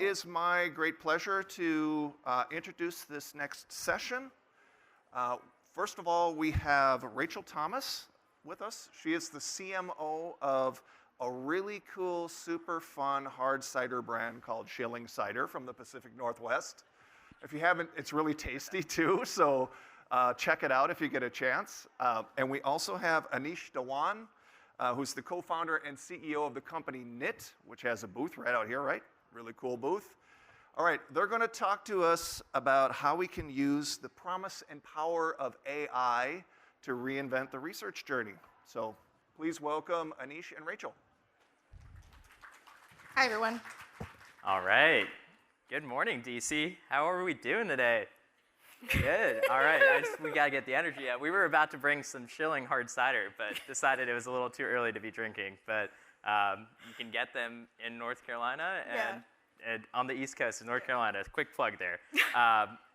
is my great pleasure to introduce this next session. First of all, we have Rachel Thomas with us. She is the CMO of a really cool, super fun hard cider brand called Schilling Cider from the Pacific Northwest. If you haven't, it's really tasty too, so check it out if you get a chance. And we also have Anish Dhawan, who's the co-founder and CEO of the company Knit, which has a booth right out here, right? Really cool booth. All right, they're going to talk to us about how we can use the promise and power of AI to reinvent the research journey. So please welcome Anish and Rachel. Hi, everyone. All right. Good morning, DC. How are we doing today? Good. All right. We got to get the energy up. We were about to bring some Schilling hard cider, but decided it was a little too early to be drinking. But you can get them in North Carolina and on the East Coast of North Carolina. Quick plug there.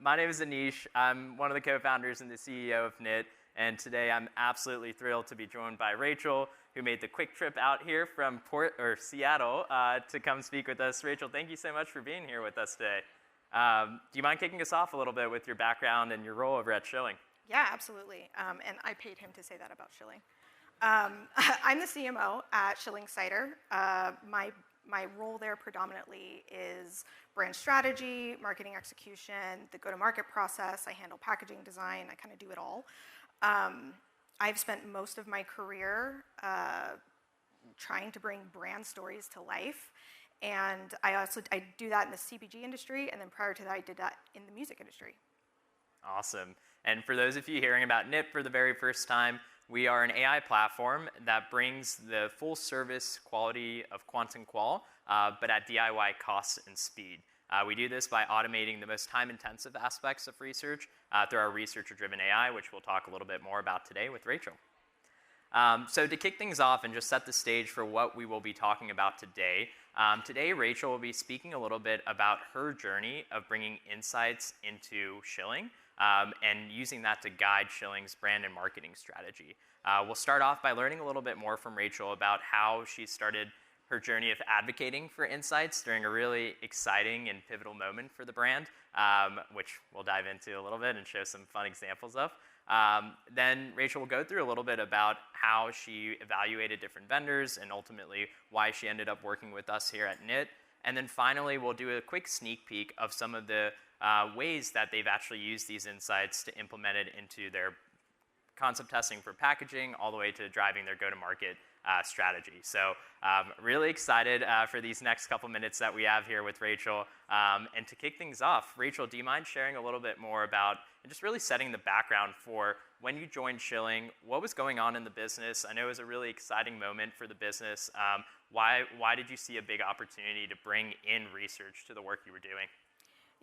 My name is Anish. I'm one of the co-founders and the CEO of Knit. And today I'm absolutely thrilled to be joined by Rachel, who made the quick trip out here from Seattle to come speak with us. Rachel, thank you so much for being here with us today. Do you mind kicking us off a little bit with your background and your role over at Schilling? Yeah, absolutely. And I paid him to say that about Schilling. I'm the CMO at Schilling Cider. My role there predominantly is brand strategy, marketing execution, the go-to-market process. I handle packaging design. I kind of do it all. I've spent most of my career trying to bring brand stories to life. And I do that in the CPG industry, and then prior to that, I did that in the music industry. Awesome. And for those of you hearing about Knit for the very first time, we are an AI platform that brings the full service quality of Quant and Qual, but at DIY costs and speed. We do this by automating the most time-intensive aspects of research through our researcher-driven AI, which we'll talk a little bit more about today with Rachel. So to kick things off and just set the stage for what we will be talking about today, today Rachel will be speaking a little bit about her journey of bringing insights into Schilling and using that to guide Schilling's brand and marketing strategy. We'll start off by learning a little bit more from Rachel about how she started her journey of advocating for insights during a really exciting and pivotal moment for the brand, which we'll dive into a little bit and show some fun examples of. Then Rachel will go through a little bit about how she evaluated different vendors and ultimately why she ended up working with us here at Knit. And then finally, we'll do a quick sneak peek of some of the ways that they've actually used these insights to implement it into their concept testing for packaging all the way to driving their go-to-market strategy. So really excited for these next couple minutes that we have here with Rachel. And to kick things off, Rachel, do you mind sharing a little bit more about and just really setting the background for when you joined Schilling, what was going on in the business? I know it was a really exciting moment for the business. Why did you see a big opportunity to bring in research to the work you were doing?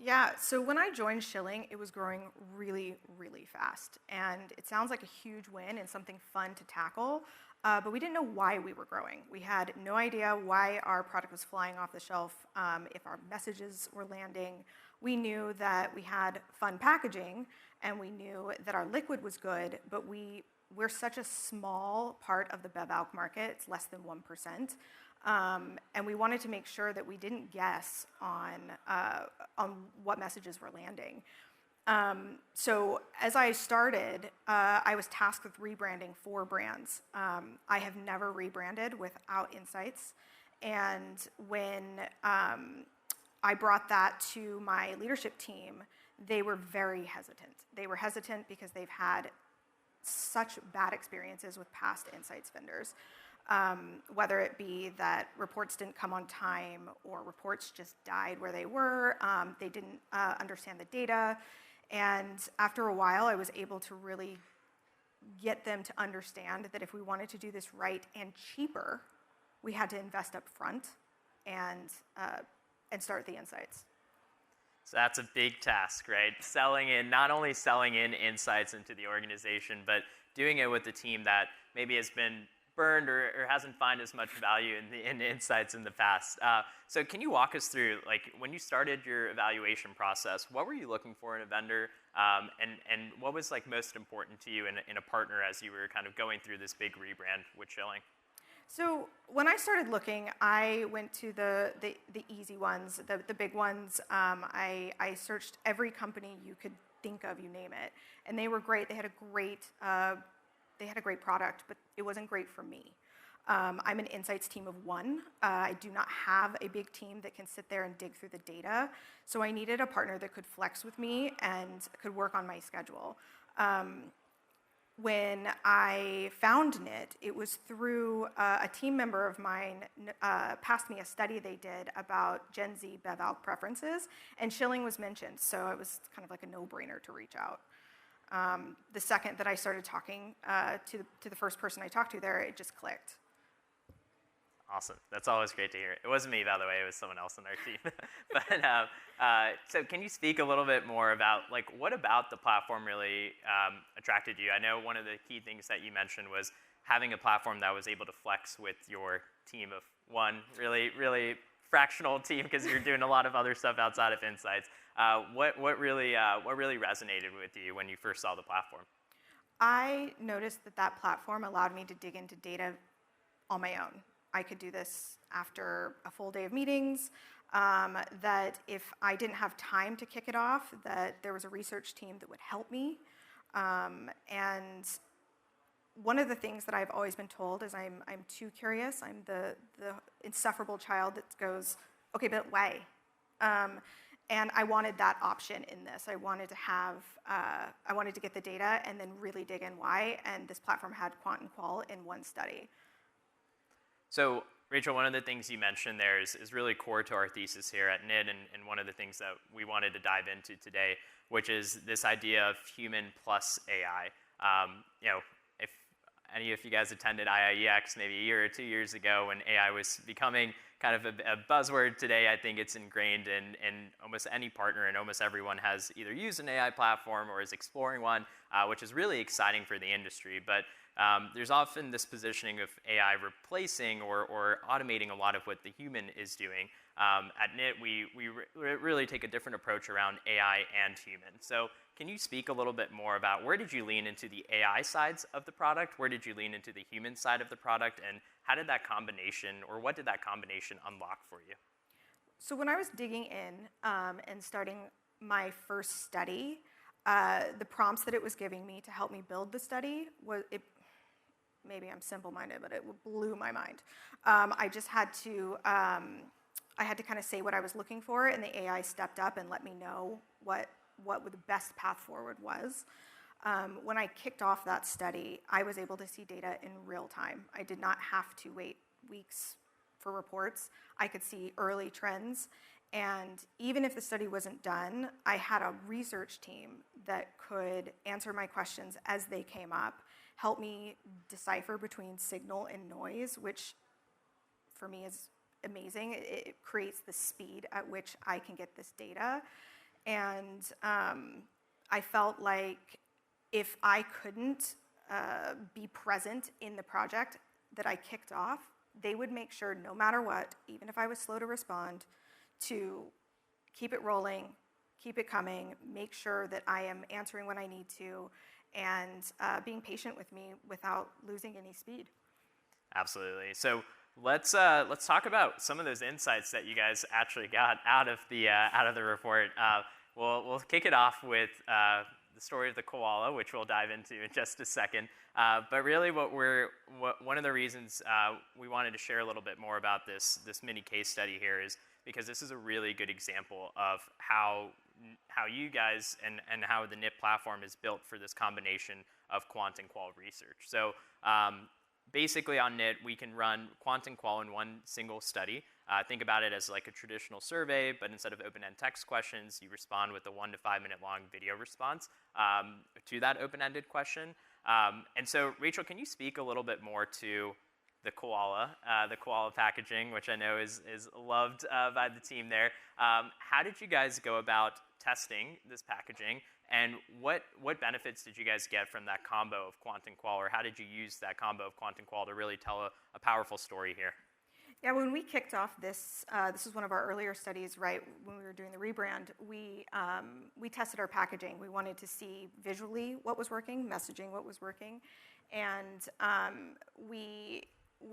Yeah, so when I joined Schilling, it was growing really, really fast. And it sounds like a huge win and something fun to tackle, but we didn't know why we were growing. We had no idea why our product was flying off the shelf, if our messages were landing. We knew that we had fun packaging, and we knew that our liquid was good, but we're such a small part of the bev-alc market, it's less than 1%. And we wanted to make sure that we didn't guess on what messages were landing. So as I started, I was tasked with rebranding 4 brands. I have never rebranded without insights. And when I brought that to my leadership team, they were very hesitant. They were hesitant because they've had such bad experiences with past insights vendors. Whether it be that reports didn't come on time or reports just died where they were, they didn't understand the data. And after a while, I was able to really get them to understand that if we wanted to do this right and cheaper, we had to invest up front and start the insights. So that's a big task, right? Not only selling in insights into the organization, but doing it with a team that maybe has been burned or hasn't found as much value in the insights in the past. So can you walk us through, like, when you started your evaluation process, what were you looking for in a vendor, and what was like most important to you in a partner as you were kind of going through this big rebrand with Schilling? So when I started looking, I went to the easy ones, the big ones. I searched every company you could think of, you name it, and they were great. They had a great product, but it wasn't great for me. I'm an insights team of one. I do not have a big team that can sit there and dig through the data, so I needed a partner that could flex with me and could work on my schedule. When I found NIT, it was through a team member of mine passed me a study they did about Gen Z BevAlc preferences, and Schilling was mentioned, so it was kind of like a no-brainer to reach out. The second that I started talking to the first person I talked to there, it just clicked. Awesome. That's always great to hear. It wasn't me, by the way. It was someone else on our team. So can you speak a little bit more about, like, what about the platform really attracted you? I know one of the key things that you mentioned was having a platform that was able to flex with your team of one, really fractional team, because you're doing a lot of other stuff outside of insights. What really resonated with you when you first saw the platform? I noticed that platform allowed me to dig into data on my own. I could do this after a full day of meetings, that if I didn't have time to kick it off, that there was a research team that would help me. And one of the things that I've always been told is I'm too curious. I'm the insufferable child that goes, okay, but why? And I wanted that option in this. I wanted to get the data and then really dig in why, and this platform had quant and qual in one study. So, Rachel, one of the things you mentioned there is really core to our thesis here at NIT, and one of the things that we wanted to dive into today, which is this idea of human plus AI. If any of you guys attended IIEX maybe a year or 2 years ago when AI was becoming kind of a buzzword, today I think it's ingrained in almost any partner, and almost everyone has either used an AI platform or is exploring one, which is really exciting for the industry. But there's often this positioning of AI replacing or automating a lot of what the human is doing. At NIT, we really take a different approach around AI and human. So can you speak a little bit more about where did you lean into the AI sides of the product? Where did you lean into the human side of the product? And how did that combination, or what did that combination unlock for you? So when I was digging in and starting my first study, the prompts that it was giving me to help me build the study maybe I'm simple-minded, but it blew my mind. I just had to kind of say what I was looking for, and the AI stepped up and let me know what the best path forward was. When I kicked off that study, I was able to see data in real time. I did not have to wait weeks for reports. I could see early trends, and even if the study wasn't done, I had a research team that could answer my questions as they came up, help me decipher between signal and noise, which for me is amazing. It creates the speed at which I can get this data. And I felt like if I couldn't be present in the project that I kicked off, they would make sure no matter what, even if I was slow to respond, to keep it rolling, keep it coming, make sure that I am answering when I need to, and being patient with me without losing any speed. Absolutely. So let's talk about some of those insights that you guys actually got out of the report. We'll kick it off with the story of the koala, which we'll dive into in just a second. But really, one of the reasons we wanted to share a little bit more about this mini case study here is because this is a really good example of how you guys and how the NIT platform is built for this combination of quant and qual research. So basically on NIT, we can run quant and qual in one single study. Think about it as like a traditional survey, but instead of open-end text questions, you respond with a 1 to 5 minute long video response to that open-ended question. And so, Rachel, can you speak a little bit more to the koala packaging, which I know is loved by the team there. How did you guys go about testing this packaging, and what benefits did you guys get from that combo of quant and qual, or how did you use that combo of quant and qual to really tell a powerful story here? Yeah, when we kicked off this is one of our earlier studies, right? When we were doing the rebrand, we tested our packaging. We wanted to see visually what was working, messaging what was working, and we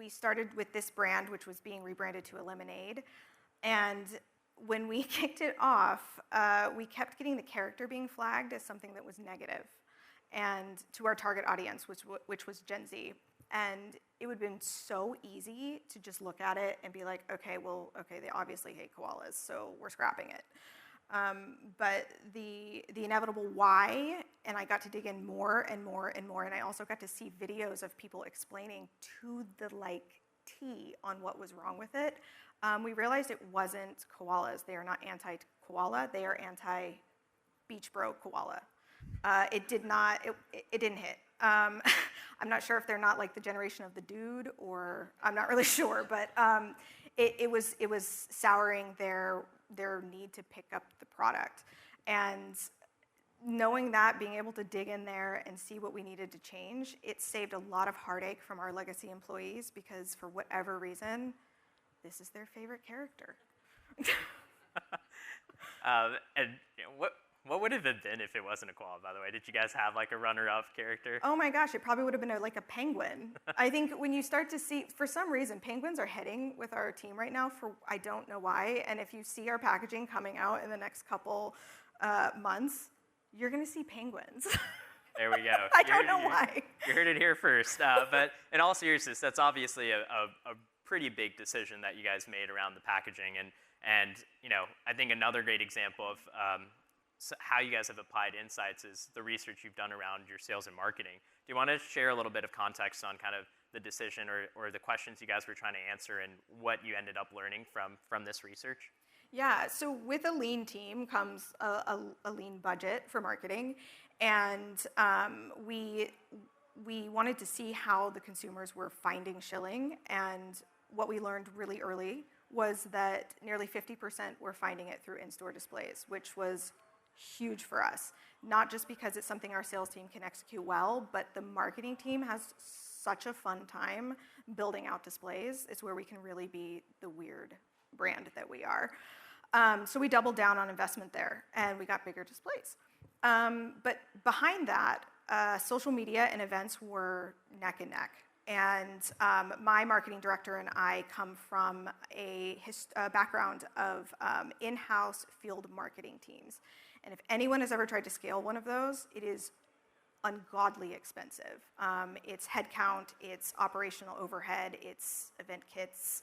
we started with this brand, which was being rebranded to a lemonade. And when we kicked it off, we kept getting the character being flagged as something that was negative, and to our target audience, which was Gen Z. And it would have been so easy to just look at it and be like, okay, they obviously hate koalas, so we're scrapping it. But the inevitable why, and I got to dig in more and more and more, and I also got to see videos of people explaining to the T on what was wrong with it. We realized it wasn't koalas. They are not anti-koala. They are anti-beach bro koala. It didn't hit. I'm not sure if they're not like the generation of the dude, or I'm not really sure, but it was souring their need to pick up the product. And knowing that, being able to dig in there and see what we needed to change, it saved a lot of heartache from our legacy employees, because for whatever reason, this is their favorite character. And what would have it been if it wasn't a koala, by the way? Did you guys have like a runner-up character? Oh my gosh, it probably would have been like a penguin. I think when you start to see, for some reason, penguins are heading with our team right now, for I don't know why. And if you see our packaging coming out in the next couple months, you're going to see penguins. There we go. I don't know why. You heard it here first. But in all seriousness, that's obviously a pretty big decision that you guys made around the packaging. And I think another great example of how you guys have applied insights is the research you've done around your sales and marketing. Do you want to share a little bit of context on kind of the decision or the questions you guys were trying to answer and what you ended up learning from this research? Yeah, so with a lean team comes a lean budget for marketing, and we wanted to see how the consumers were finding Schilling, and what we learned really early was that nearly 50% were finding it through in-store displays, which was huge for us. Not just because it's something our sales team can execute well, but the marketing team has such a fun time building out displays. It's where we can really be the weird brand that we are. So we doubled down on investment there, and we got bigger displays. But behind that, social media and events were neck and neck. And my marketing director and I come from a background of in-house field marketing teams. And if anyone has ever tried to scale one of those, it is ungodly expensive. It's headcount, it's operational overhead, it's event kits,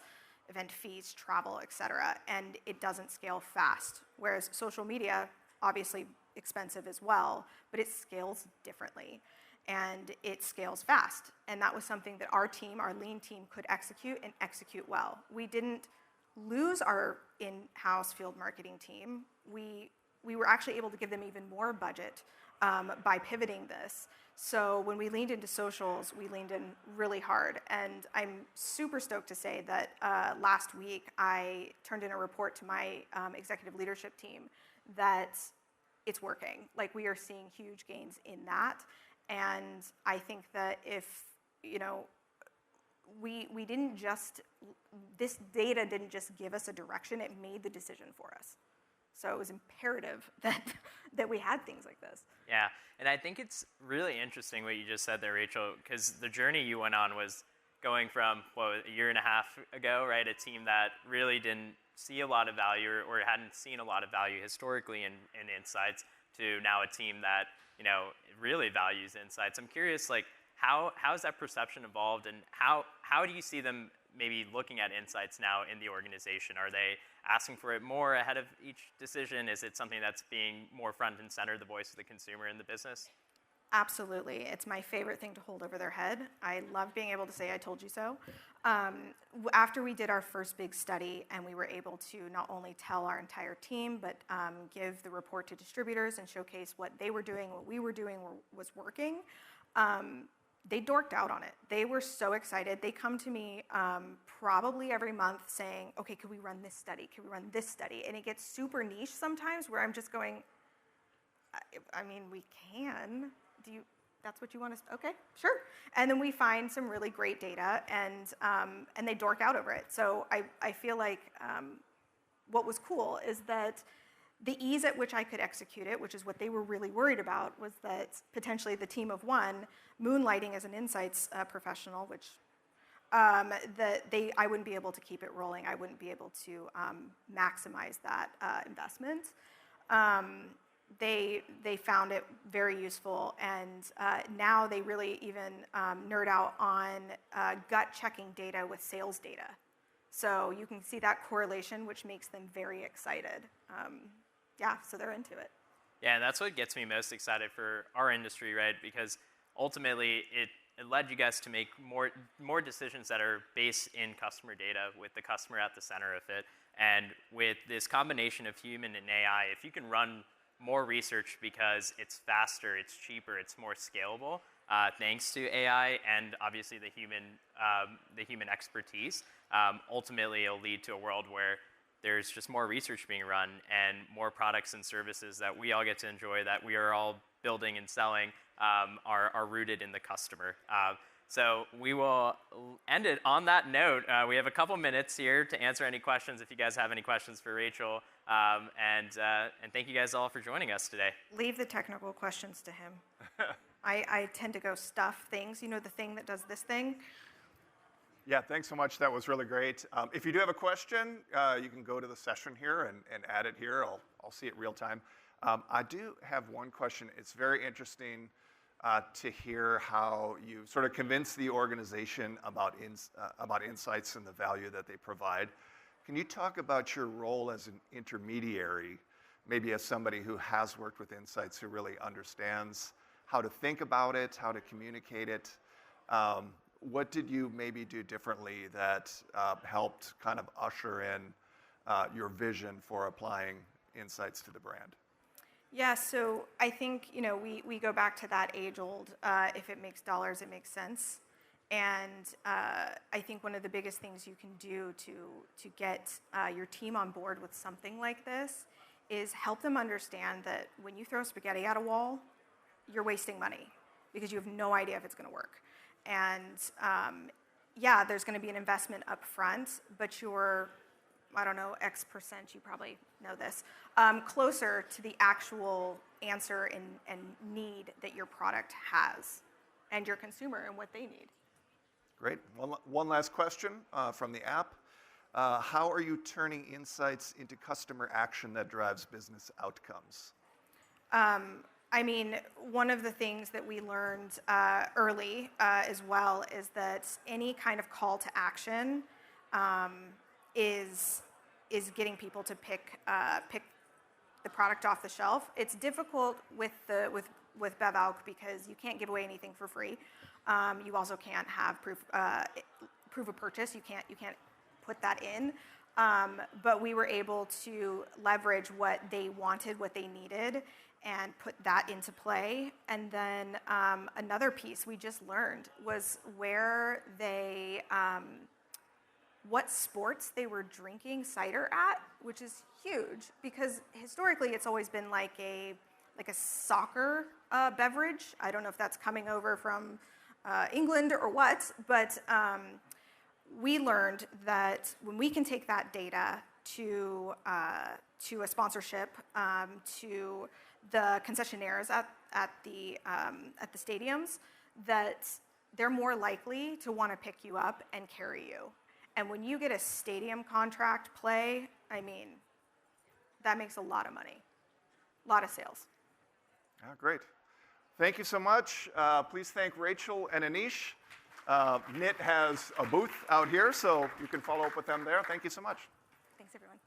event fees, travel, et cetera, and it doesn't scale fast. Whereas social media, obviously expensive as well, but it scales differently, and it scales fast. And that was something that our team, our lean team, could execute and execute well. We didn't lose our in-house field marketing team. We were actually able to give them even more budget by pivoting this. So when we leaned into socials, we leaned in really hard. And I'm super stoked to say that last week I turned in a report to my executive leadership team that it's working. Like, we are seeing huge gains in that. And I think that if, we didn't just, this data didn't just give us a direction, it made the decision for us. So it was imperative that we had things like this. Yeah, and I think it's really interesting what you just said there, Rachel, because the journey you went on was going from, a year and a half ago, right, a team that really didn't see a lot of value or hadn't seen a lot of value historically in insights, to now a team that, really values insights. I'm curious, how has that perception evolved, and how do you see them maybe looking at insights now in the organization? Are they asking for it more ahead of each decision? Is it something that's being more front and center, the voice of the consumer in the business? Absolutely. It's my favorite thing to hold over their head. I love being able to say, I told you so. After we did our first big study and we were able to not only tell our entire team, but give the report to distributors and showcase what they were doing, what we were doing was working, they dorked out on it. They were so excited. They come to me probably every month saying, okay, could we run this study? Could we run this study? And it gets super niche sometimes, where I'm just going, I mean, we can. That's what you want to, okay, sure. And then we find some really great data, and they dork out over it. So I feel like what was cool is that the ease at which I could execute it, which is what they were really worried about, was that potentially the team of one, moonlighting as an insights professional, which I wouldn't be able to keep it rolling. I wouldn't be able to maximize that investment. They found it very useful, and now they really even nerd out on gut checking data with sales data. So you can see that correlation, which makes them very excited. Yeah, so they're into it. Yeah, and that's what gets me most excited for our industry, right? Because ultimately, it led you guys to make more decisions that are based in customer data with the customer at the center of it. And with this combination of human and AI, if you can run more research because it's faster, it's cheaper, it's more scalable, thanks to AI and obviously the human expertise, ultimately it'll lead to a world where there's just more research being run and more products and services that we all get to enjoy, that we are all building and selling, are rooted in the customer. So we will end it on that note. We have a couple minutes here to answer any questions if you guys have any questions for Rachel. And thank you guys all for joining us today. Leave the technical questions to him. I tend to go stuff things. You know, the thing that does this thing? Yeah, thanks so much. That was really great. If you do have a question, you can go to the session here and add it here. I'll see it real time. I do have one question. It's very interesting to hear how you sort of convince the organization about insights and the value that they provide. Can you talk about your role as an intermediary, maybe as somebody who has worked with insights, who really understands how to think about it, how to communicate it? What did you maybe do differently that helped kind of usher in your vision for applying insights to the brand? Yeah, so I think, you know, we go back to that age-old, if it makes dollars, it makes sense. And I think one of the biggest things you can do to get your team on board with something like this is help them understand that when you throw spaghetti at a wall, you're wasting money because you have no idea if it's going to work. And yeah, there's going to be an investment up front, but you're, I don't know, X percent, you probably know this, closer to the actual answer and need that your product has and your consumer and what they need. Great. One last question from the app. How are you turning insights into customer action that drives business outcomes? I mean, one of the things that we learned early as well is that any kind of call to action is getting people to pick the product off the shelf. It's difficult with BevAlc because you can't give away anything for free. You also can't have proof of purchase. You can't put that in. But we were able to leverage what they wanted, what they needed, and put that into play. And then another piece we just learned was where they, what sports they were drinking cider at, which is huge because historically it's always been like a soccer beverage. I don't know if that's coming over from England or what, but we learned that when we can take that data to a sponsorship, to the concessionaires at the stadiums, that they're more likely to want to pick you up and carry you. And when you get a stadium contract play, I mean, that makes a lot of money, a lot of sales. Great. Thank you so much. Please thank Rachel and Anish. NIT has a booth out here, so you can follow up with them there. Thank you so much. Thanks, everyone.